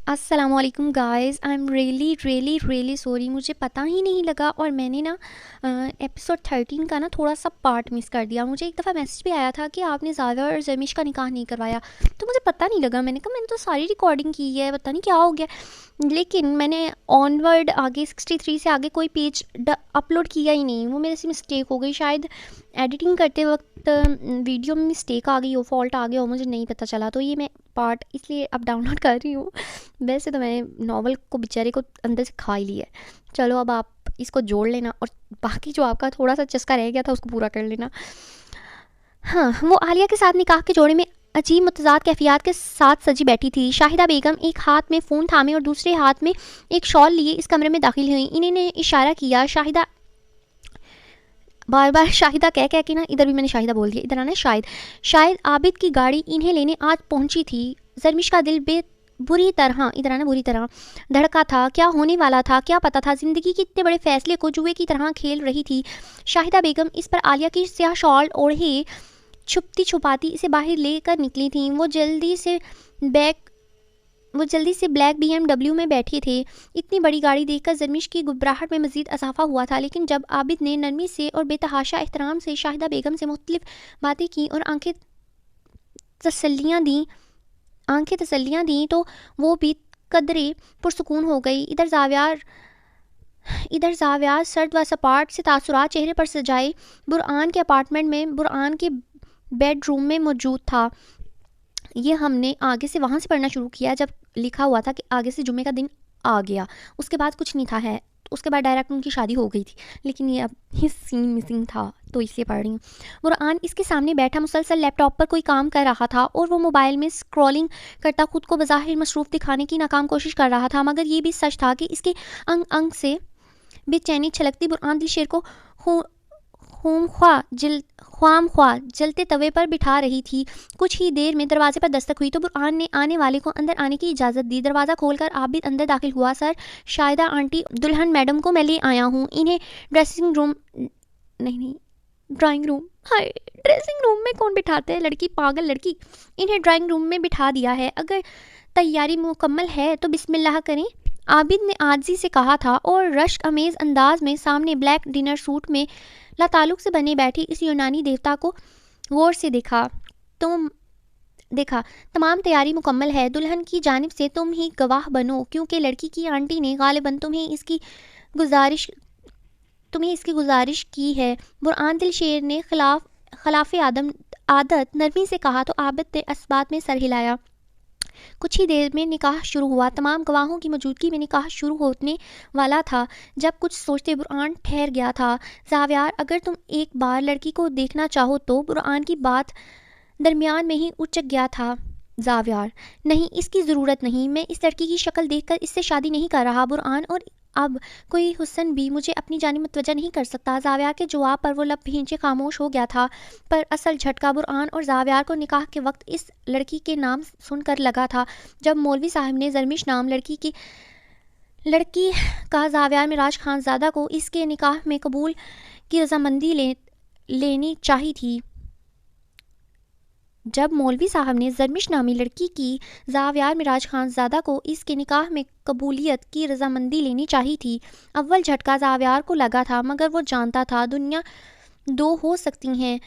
السلام علیکم guys, I am really sorry, مجھے پتہ ہی نہیں لگا اور میں نے نا ایپیسوڈ 13 کا نا تھوڑا سا پارٹ مس کر دیا. مجھے ایک دفعہ میسج بھی آیا تھا کہ آپ نے زاویہ اور زرمیش کا نکاح نہیں کروایا، تو مجھے پتہ نہیں لگا. میں نے کہا میں نے تو ساری ریکارڈنگ کی ہے، پتہ نہیں کیا ہو گیا. لیکن میں نے آن ورڈ آگے 63 سے آگے کوئی پیج اپلوڈ کیا ہی نہیں. وہ میرے سے مسٹیک ہو گئی، شاید ایڈیٹنگ کرتے وقت ویڈیو میں مسٹیک آ گئی ہو، فالٹ آ گیا ہو، مجھے نہیں پتہ چلا. تو یہ میں پارٹ اس لیے اب ڈاؤن لوڈ کر رہی ہوں. ویسے تو میں نے ناول کو بیچارے کو اندر سے کھا ہی لیا ہے. چلو اب آپ اس کو جوڑ لینا اور باقی جو آپ کا تھوڑا سا چسکا رہ گیا تھا اس کو پورا کر لینا. ہاں، وہ عالیہ کے ساتھ نکاح کے جوڑے میں عجیب متضاد کیفیات کے ساتھ سجی بیٹھی تھی. شاہدہ بیگم ایک ہاتھ میں فون تھامے اور دوسرے ہاتھ میں ایک شال لیے اس کمرے میں داخل ہوئی. انہیں نے اشارہ کیا. شاہدہ بار بار شاہدہ کہہ کے نا، ادھر بھی میں نے شاہدہ بول دیا، ادھر آنا شاید عابد کی گاڑی انہیں لینے آج پہنچی تھی. زرمیش کا دل بری طرح دھڑکا تھا. کیا ہونے والا تھا، کیا پتا تھا. زندگی کے اتنے بڑے فیصلے کو جوئے کی طرح کھیل رہی تھی. شاہدہ بیگم اس پر عالیہ کی سیاہ شال اوڑھے چھپتی چھپاتی اسے باہر لے کر نکلی تھیں. وہ جلدی سے بلیک بی ایم ڈبلیو میں بیٹھے تھے. اتنی بڑی گاڑی دیکھ کر زرمیش کی گھبراہٹ میں مزید اضافہ ہوا تھا. لیکن جب عابد نے نرمی سے اور بے تحاشا احترام سے شاہدہ بیگم سے مختلف باتیں کی اور آنکھیں تسلیاں دیں تو وہ بھی قدرے پرسکون ہو گئی. ادھر زاویار سرد و سپاٹ سے تاثرات چہرے پر سجائے برآن کے اپارٹمنٹ میں برآن کے بیڈ روم میں موجود تھا. یہ ہم نے آگے سے وہاں سے پڑھنا شروع کیا جب لکھا ہوا تھا کہ آگے سے جمعے کا دن آ گیا. اس کے بعد کچھ نہیں تھا. اس کے بعد ڈائریکٹ ان کی شادی ہو گئی تھی. لیکن یہ اب یہ سین مسنگ تھا تو اس لیے پڑھ رہی ہوں. برآن اس کے سامنے بیٹھا مسلسل لیپ ٹاپ پر کوئی کام کر رہا تھا اور وہ موبائل میں اسکرولنگ کرتا خود کو بظاہر مصروف دکھانے کی ناکام کوشش کر رہا تھا. مگر یہ بھی سچ تھا کہ اس کے انگ انگ سے بے چینی چھلکتی. برآن دل شیر کو خوام خواہ جلتے توے پر بٹھا رہی تھی. کچھ ہی دیر میں دروازے پر دستک ہوئی تو برآن نے آنے والے کو اندر آنے کی اجازت دی. دروازہ کھول کر عابد اندر داخل ہوا. سر، شاہدہ آنٹی دلہن میڈم کو میں لے آیا ہوں. انہیں ڈرائنگ روم میں کون بٹھاتے ہیں؟ لڑکی، پاگل لڑکی. انہیں ڈرائنگ روم میں بٹھا دیا ہے. اگر تیاری مکمل ہے تو بسم اللہ کریں، عابد نے عاجزی سے کہا تھا اور رشک امیز انداز میں سامنے بلیک ڈنر سوٹ میں لاتعلق سے بنے بیٹھی اس یونانی دیوتا کو غور سے دیکھا. تمام تیاری مکمل ہے. دلہن کی جانب سے تم ہی گواہ بنو، کیونکہ لڑکی کی آنٹی نے غالباً تمہیں اس کی گزارش کی ہے. برآن دل شیر نے خلاف عادت نرمی سے کہا تو عابد نے اسبات میں سر ہلایا. کچھ ہی دیر میں نکاح شروع ہوا. تمام گواہوں کی موجودگی میں نکاح شروع ہونے والا تھا. جب کچھ سوچتے برآن ٹھہر گیا تھا. زاویار، اگر تم ایک بار لڑکی کو دیکھنا چاہو تو. برآن کی بات درمیان میں ہی اچک گیا تھا. زاویار، نہیں، اس کی ضرورت نہیں. میں اس لڑکی کی شکل دیکھ کر اس سے شادی نہیں کر رہا برآن، اور اب کوئی حسن بھی مجھے اپنی جانب متوجہ نہیں کر سکتا. زاویار کے جواب پر وہ لب بھینچے خاموش ہو گیا تھا. پر اصل جھٹکا برآن اور زاویار کو نکاح کے وقت اس لڑکی کے نام سن کر لگا تھا، جب مولوی صاحب نے زرمیش نام لڑکی کا زاویار مراج خان زادہ کو اس کے نکاح میں قبول کی رضامندی لینی چاہی تھی. جب مولوی صاحب نے زرمیش نامی لڑکی کی زاویار مراج خان زادہ کو اس کے نکاح میں قبولیت کی رضامندی لینی چاہی تھی. اول جھٹکا زاویار کو لگا تھا، مگر وہ جانتا تھا دنیا دو ہو سکتی ہیں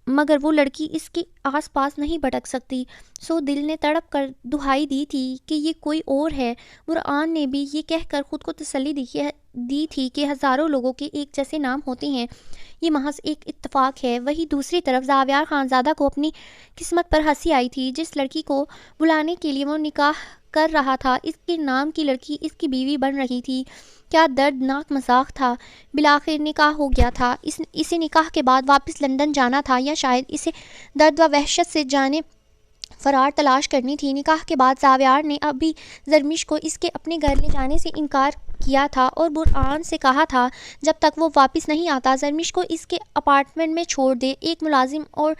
مگر وہ لڑکی اس کے آس پاس نہیں بھٹک سکتی. سو دل نے تڑپ کر دہائی دی تھی کہ یہ کوئی اور ہے. برآن نے بھی یہ کہہ کر خود کو تسلی دی تھی کہ ہزاروں لوگوں کے ایک جیسے نام ہوتے ہیں، یہ محض ایک اتفاق ہے. وہی دوسری طرف زاویار خانزادہ کو اپنی قسمت پر ہنسی آئی تھی. جس لڑکی کو بلانے کے لیے وہ نکاح کر رہا تھا، اس کے نام کی لڑکی اس کی بیوی بن رہی تھی. کیا دردناک مذاق تھا. بالآخر نکاح ہو گیا تھا. اسے نکاح کے بعد واپس لندن جانا تھا، یا شاید اسے درد و وحشت سے جانے فرار تلاش کرنی تھی. نکاح کے بعد زاویار نے ابھی زرمیش کو اس کے اپنے گھر لے جانے سے انکار کیا تھا اور برآن سے کہا تھا جب تک وہ واپس نہیں آتا زرمیش کو اس کے اپارٹمنٹ میں چھوڑ دے. ایک ملازم اور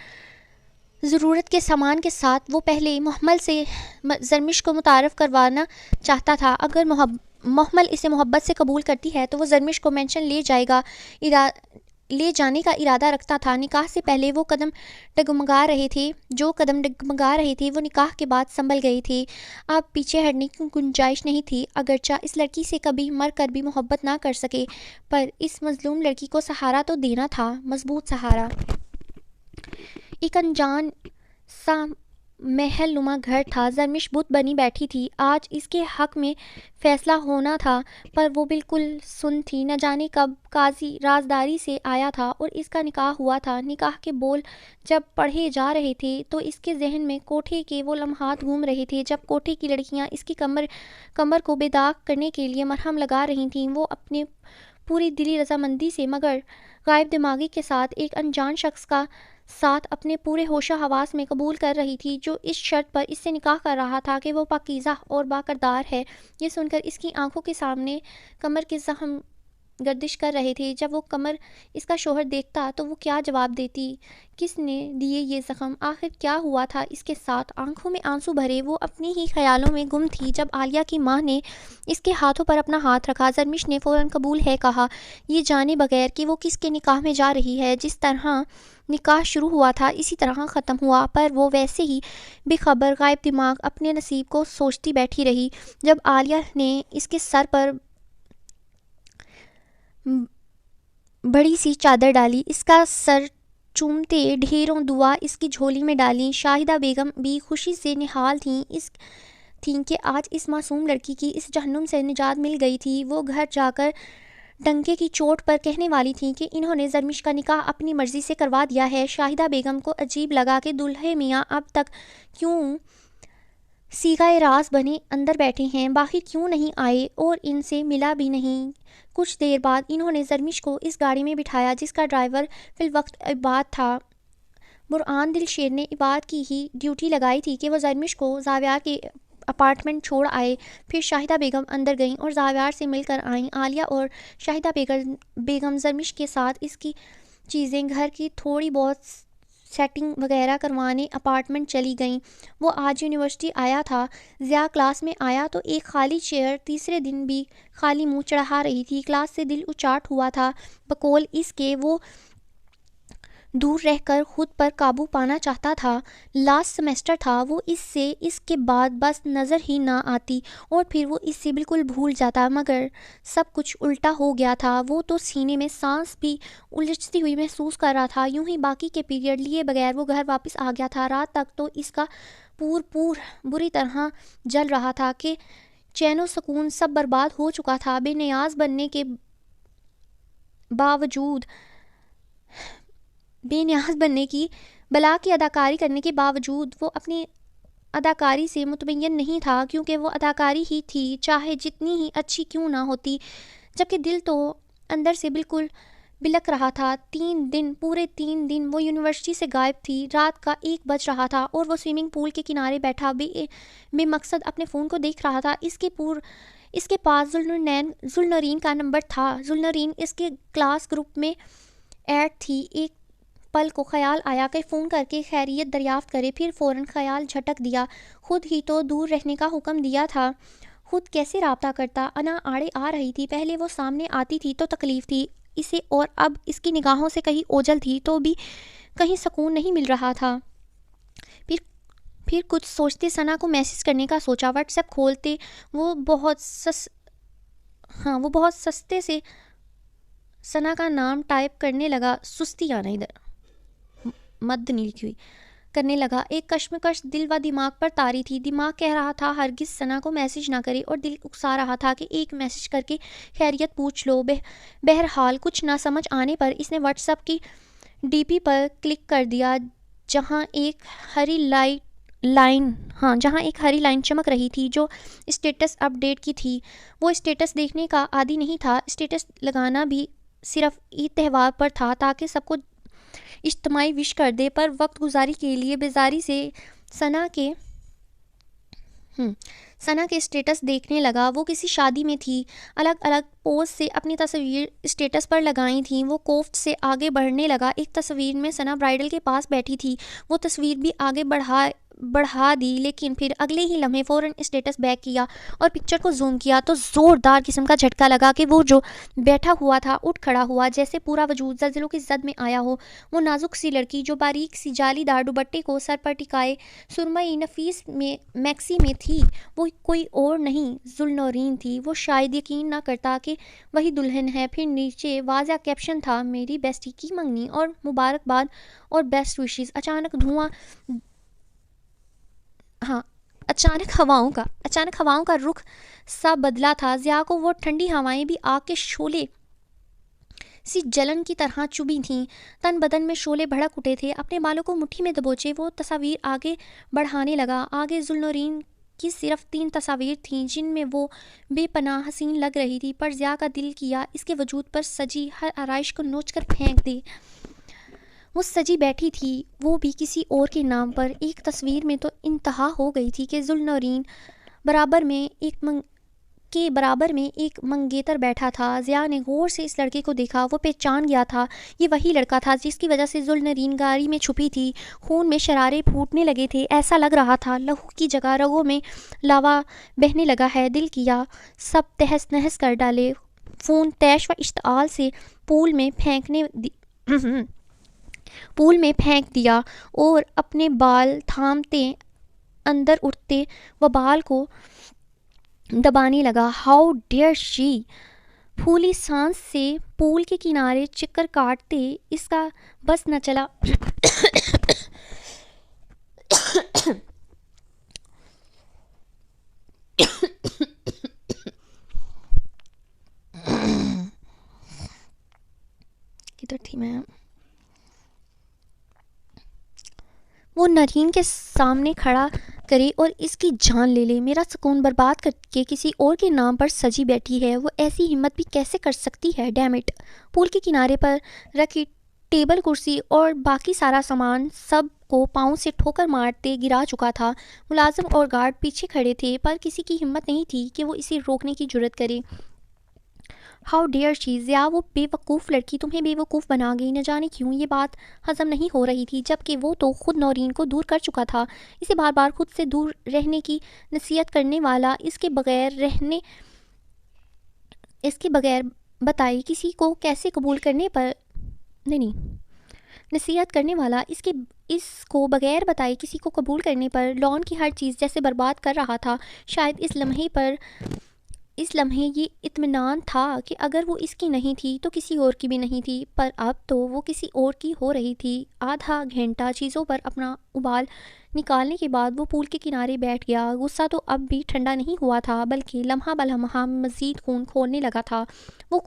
ضرورت کے سامان کے ساتھ وہ پہلے محمل سے زرمیش کو متعارف کروانا چاہتا تھا. اگر محمل اسے محبت سے قبول کرتی ہے تو وہ زرمیش کو مینشن لے جائے گا. لے جانے کا ارادہ رکھتا تھا۔ نکاح سے پہلے وہ قدم ڈگمگا رہے تھے وہ نکاح کے بعد سنبھل گئے تھے۔ اب پیچھے ہٹنے کی گنجائش نہیں تھی۔ اگرچہ اس لڑکی سے کبھی مر کر بھی محبت نہ کر سکے، پر اس مظلوم لڑکی کو سہارا تو دینا تھا، مضبوط سہارا۔ ایک انجان سا محل نما گھر تھا۔ زرمش بت بنی بیٹھی تھی۔ آج اس کے حق میں فیصلہ ہونا تھا، پر وہ بالکل سن تھی۔ نہ جانے کب قاضی رازداری سے آیا تھا اور اس کا نکاح ہوا تھا۔ نکاح کے بول جب پڑھے جا رہے تھے تو اس کے ذہن میں کوٹھے کے وہ لمحات گھوم رہے تھے جب کوٹھے کی لڑکیاں اس کی کمر کو بے داغ کرنے کے لیے مرہم لگا رہی تھیں۔ وہ اپنے پوری دلی رضامندی سے مگر غائب دماغی کے ساتھ ایک انجان شخص کا ساتھ اپنے پورے ہوش و حواس میں قبول کر رہی تھی، جو اس شرط پر اس سے نکاح کر رہا تھا کہ وہ پاکیزہ اور باکردار ہے۔ یہ سن کر اس کی آنکھوں کے سامنے کمر کے زخم گردش کر رہے تھے۔ جب وہ کمر اس کا شوہر دیکھتا تو وہ کیا جواب دیتی؟ کس نے دیے یہ زخم؟ آخر کیا ہوا تھا اس کے ساتھ؟ آنکھوں میں آنسو بھرے وہ اپنی ہی خیالوں میں گم تھی جب عالیہ کی ماں نے اس کے ہاتھوں پر اپنا ہاتھ رکھا۔ زرمش نے فوراً قبول ہے کہا، یہ جانے بغیر کہ وہ کس کے نکاح میں جا رہی ہے۔ جس طرح نکاح شروع ہوا تھا اسی طرح ختم ہوا، پر وہ ویسے ہی بے خبر غائب دماغ اپنے نصیب کو سوچتی بیٹھی رہی۔ جب عالیہ نے اس کے سر پر بڑی سی چادر ڈالی، اس کا سر چومتے ڈھیروں دعا اس کی جھولی میں ڈالیں، شاہدہ بیگم بھی خوشی سے نہال تھیں کہ آج اس معصوم لڑکی کی اس جہنم سے نجات مل گئی تھی۔ وہ گھر جا کر ڈنکے کی چوٹ پر کہنے والی تھیں کہ انہوں نے زرمش کا نکاح اپنی مرضی سے کروا دیا ہے۔ شاہدہ بیگم کو عجیب لگا کہ دولہے میاں اب تک کیوں صیغۂ راز بنے اندر بیٹھے ہیں، باہر کیوں نہیں آئے اور ان سے ملا بھی نہیں۔ کچھ دیر بعد انہوں نے زرمش کو اس گاڑی میں بٹھایا جس کا ڈرائیور فی الوقت عباد تھا۔ برہان دل شیر نے عباد کی ہی ڈیوٹی لگائی تھی کہ وہ زرمش کو زاویار کے اپارٹمنٹ چھوڑ آئے۔ پھر شاہدہ بیگم اندر گئیں اور زاویار سے مل کر آئیں۔ عالیہ اور شاہدہ بیگم زرمش کے ساتھ اس کی چیزیں، گھر کی تھوڑی بہت سیٹنگ وغیرہ کروانے اپارٹمنٹ چلی گئیں۔ وہ آج یونیورسٹی آیا تھا۔ ضیاء کلاس میں آیا تو ایک خالی چیئر تیسرے دن بھی خالی منہ چڑھا رہی تھی۔ کلاس سے دل اچاٹ ہوا تھا، بقول اس کے وہ دور رہ کر خود پر قابو پانا چاہتا تھا۔ لاسٹ سیمسٹر تھا، وہ اس کے بعد بس نظر ہی نہ آتی اور پھر وہ اس سے بالکل بھول جاتا، مگر سب کچھ الٹا ہو گیا تھا۔ وہ تو سینے میں سانس بھی الجھتی ہوئی محسوس کر رہا تھا۔ یوں ہی باقی کے پیریڈ لیے بغیر وہ گھر واپس آ گیا تھا۔ رات تک تو اس کا پور بری طرح جل رہا تھا کہ چین و سکون سب برباد ہو چکا تھا۔ بے نیاز بننے کی بلا کی اداکاری کرنے کے باوجود وہ اپنی اداکاری سے مطمئن نہیں تھا، کیونکہ وہ اداکاری ہی تھی، چاہے جتنی ہی اچھی کیوں نہ ہوتی، جبکہ دل تو اندر سے بالکل بلک رہا تھا۔ پورے 3 دن وہ یونیورسٹی سے غائب تھی۔ رات کا 1 بج رہا تھا اور وہ سوئمنگ پول کے کنارے بیٹھا بے مقصد اپنے فون کو دیکھ رہا تھا۔ اس کے پاس ذوالنورین کا نمبر تھا۔ ذوالنورین اس کے کلاس گروپ میں ایڈ تھی۔ ایک پل کو خیال آیا کہ فون کر کے خیریت دریافت کرے، پھر فوراً خیال جھٹک دیا، خود ہی تو دور رہنے کا حکم دیا تھا، خود کیسے رابطہ کرتا؟ انا آڑے آ رہی تھی، پہلے وہ سامنے آتی تھی تو تکلیف تھی اسے، اور اب اس کی نگاہوں سے کہیں اوجھل تھی تو بھی کہیں سکون نہیں مل رہا تھا۔ پھر کچھ سوچتے ثنا کو میسج کرنے کا سوچا۔ واٹس ایپ کھولتے وہ بہت سستے سے ثنا کا نام ٹائپ کرنے لگا، سستی آنا ادھر مد نہیں لکھی ہوئی کرنے لگا۔ ایک کشمکش دل و دماغ پر طاری تھی۔ دماغ کہہ رہا تھا ہرگز ثنا کو میسج نہ کرے، اور دل اکسا رہا تھا کہ ایک میسج کر کے خیریت پوچھ لو۔ بہرحال کچھ نہ سمجھ آنے پر اس نے واٹس ایپ کی ڈی پی پر کلک کر دیا، جہاں ایک ہری لائن چمک رہی تھی جو اسٹیٹس اپ ڈیٹ کی تھی۔ وہ اسٹیٹس دیکھنے کا عادی نہیں تھا۔ اسٹیٹس لگانا بھی صرف عید تہوار پر تھا تاکہ سب کو اجتماعی وش کر دے، پر وقت گزاری کے لیے بیزاری سے ثنا کے اسٹیٹس دیکھنے لگا۔ وہ کسی شادی میں تھی، الگ الگ پوز سے اپنی تصویر اسٹیٹس پر لگائی تھیں۔ وہ کوفت سے آگے بڑھنے لگا۔ ایک تصویر میں ثنا برائڈل کے پاس بیٹھی تھی، وہ تصویر بھی آگے بڑھا دی، لیکن پھر اگلے ہی لمحے فوراً اسٹیٹس بیک کیا اور پکچر کو زوم کیا تو زوردار قسم کا جھٹکا لگا کہ وہ جو بیٹھا ہوا تھا اٹھ کھڑا ہوا، جیسے پورا وجود زلزلوں کی زد میں آیا ہو۔ وہ نازک سی لڑکی جو باریک سی جالی دار دوپٹے کو سر پر ٹکائے سرمئی نفیس میکسی میں تھی، وہ کوئی اور نہیں ذوالنورین تھی۔ وہ شاید یقین نہ کرتا کہ وہی دلہن ہے۔ پھر نیچے واضح کیپشن تھا، میری بیسٹی کی منگنی اور مبارکباد اور بیسٹ وشز۔ اچانک ہواؤں کا رخ سا بدلا تھا۔ ضیاء کو وہ ٹھنڈی ہوائیں بھی آگ کے شعلے سی جلن کی طرح چبھی تھیں۔ تن بدن میں شعلے بھڑک اٹھے تھے۔ اپنے بالوں کو مٹھی میں دبوچے وہ تصاویر آگے بڑھانے لگا۔ آگے ذوالنورین کی صرف 3 تصاویر تھیں جن میں وہ بے پناہ حسین لگ رہی تھی، پر ضیاء کا دل کیا اس کے وجود پر سجی ہر آرائش کو نوچ کر پھینک دے۔ وہ سجی بیٹھی تھی، وہ بھی کسی اور کے نام پر۔ ایک تصویر میں تو انتہا ہو گئی تھی کہ ذوالنورین کے برابر میں ایک منگیتر بیٹھا تھا۔ ضیاء نے غور سے اس لڑکے کو دیکھا۔ وہ پہچان گیا تھا، یہ وہی لڑکا تھا جس کی وجہ سے ذوالنورین گاڑی میں چھپی تھی۔ خون میں شرارے پھوٹنے لگے تھے، ایسا لگ رہا تھا لہو کی جگہ رگوں میں لاوا بہنے لگا ہے۔ دل کیا سب تہس نہس کر ڈالے۔ فون تیش و اشتعال سے پول میں پھینک دیا اور اپنے بال تھامتے اندر اٹھتے و بال کو دبانے لگا۔ ہاؤ ڈیئر شی! پھولی سانس سے پول کے کنارے چکر کاٹتے اس کا بس نہ چلا کدھر تھی میں؟ وہ نرین کے سامنے کھڑا کرے اور اس کی جان لے لے۔ میرا سکون برباد کر کے کسی اور کے نام پر سجی بیٹھی ہے، وہ ایسی ہمت بھی کیسے کر سکتی ہے؟ Dam it! پول کے کنارے پر رکھی ٹیبل، کرسی اور باقی سارا سامان سب کو پاؤں سے ٹھوکر مارتے گرا چکا تھا۔ ملازم اور گارڈ پیچھے کھڑے تھے، پر کسی کی ہمت نہیں تھی کہ وہ اسے روکنے کی جرات کرے۔ ہاؤ ڈیئر شی! ضیاء، وہ بے وقوف لڑکی تمہیں بے وقوف بنا گئی، نہ جانے کیوں۔ یہ بات ہضم نہیں ہو رہی تھی، جبکہ وہ تو خود نورین کو دور کر چکا تھا۔ اسے بار بار خود سے دور رہنے کی نصیحت کرنے والا، اس کے بغیر بتائے کسی کو کیسے قبول کرنے پر نصیحت کرنے والا اس کو بغیر بتائے کسی کو قبول کرنے پر لان کی ہر چیز جیسے برباد کر رہا تھا۔ شاید اس لمحے یہ اطمینان تھا کہ اگر وہ اس کی نہیں تھی تو کسی اور کی بھی نہیں تھی، پر اب تو وہ کسی اور کی ہو رہی تھی۔ آدھا گھنٹہ چیزوں پر اپنا ابال نکالنے کے بعد وہ پول کے کنارے بیٹھ گیا۔ غصہ تو اب بھی ٹھنڈا نہیں ہوا تھا، بلکہ لمحہ بلمحہ مزید خون کھولنے لگا تھا۔ وہ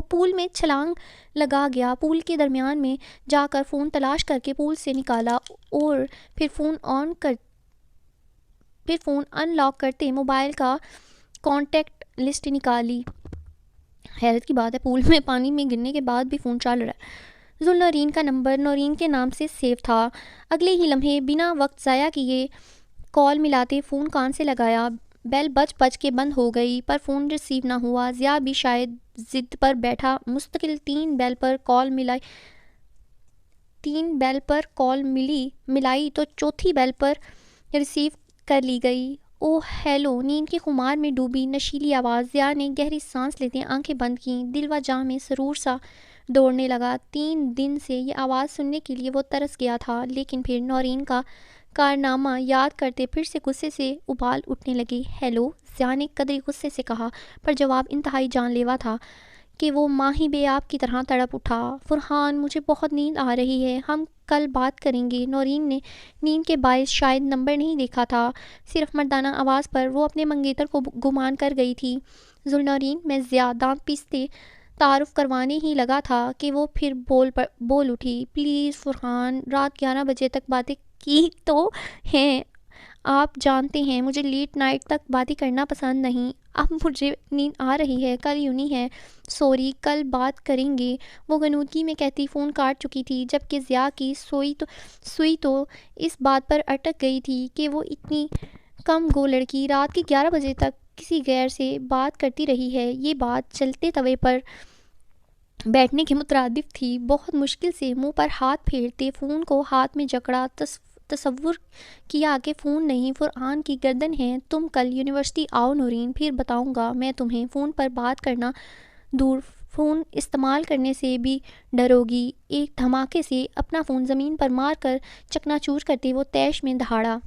پول میں چھلانگ لگا گیا، پول کے درمیان میں جا کر فون تلاش کر کے پول سے نکالا اور پھر فون ان لاک کرتے موبائل کا کانٹیکٹ لسٹ نکالی۔ حیرت کی بات ہے، پول میں پانی میں گرنے کے بعد بھی فون چل رہا ہے۔ ذوالنورین کا نمبر نورین کے نام سے سیو تھا۔ اگلے ہی لمحے بنا وقت ضائع کیے کال ملاتے فون کان سے لگایا۔ بیل بج کے بند ہو گئی، پر فون ریسیو نہ ہوا۔ ضیاء بھی شاید ضد پر بیٹھا مستقل 3 بیل پر کال ملائی تو چوتھی بیل پر ریسیو کر لی گئی۔ اوہ ہیلو! نیند کے خمار میں ڈوبی نشیلی آواز۔ ضیاء نے گہری سانس لیتے آنکھیں بند کیں، دل و جاں میں سرور سا دوڑنے لگا۔ 3 دن سے یہ آواز سننے کے لیے وہ ترس گیا تھا، لیکن پھر نورین کا کارنامہ یاد کرتے پھر سے غصے سے ابال اٹھنے لگے۔ ہیلو! ضیاء نے قدرے غصے سے کہا، پر جواب انتہائی جان لیوا تھا کہ وہ ماہی بے آب کی طرح تڑپ اٹھا۔ فرحان، مجھے بہت نیند آ رہی ہے، ہم کل بات کریں گے۔ نورین نے نیند کے باعث شاید نمبر نہیں دیکھا تھا، صرف مردانہ آواز پر وہ اپنے منگیتر کو گمان کر گئی تھی۔ ذوالنورین، میں ضیاء، دانت پیستے تعارف کروانے ہی لگا تھا کہ وہ پھر بول اٹھی۔ پلیز فرحان، رات 11 بجے تک باتیں کی تو ہیں، آپ جانتے ہیں مجھے لیٹ نائٹ تک باتیں کرنا پسند نہیں۔ اب مجھے نیند آ رہی ہے، کل یونی ہے، سوری، کل بات کریں گے۔ وہ غنودگی میں کہتی فون کاٹ چکی تھی، جبکہ ضیاء کی سوئی تو اس بات پر اٹک گئی تھی کہ وہ اتنی کم گو لڑکی رات کے 11 بجے تک کسی غیر سے بات کرتی رہی ہے۔ یہ بات جلتے توے پر بیٹھنے کے مترادف تھی۔ بہت مشکل سے منہ پر ہاتھ پھیرتے فون کو ہاتھ میں جکڑا، تصور کیا کہ فون نہیں، فرحان کی گردن ہے۔ تم کل یونیورسٹی آؤ نورین، پھر بتاؤں گا میں تمہیں۔ فون پر بات کرنا دور، فون استعمال کرنے سے بھی ڈرو گی۔ ایک دھماکے سے اپنا فون زمین پر مار کر چکنا چور کرتے وہ طیش میں دہاڑا۔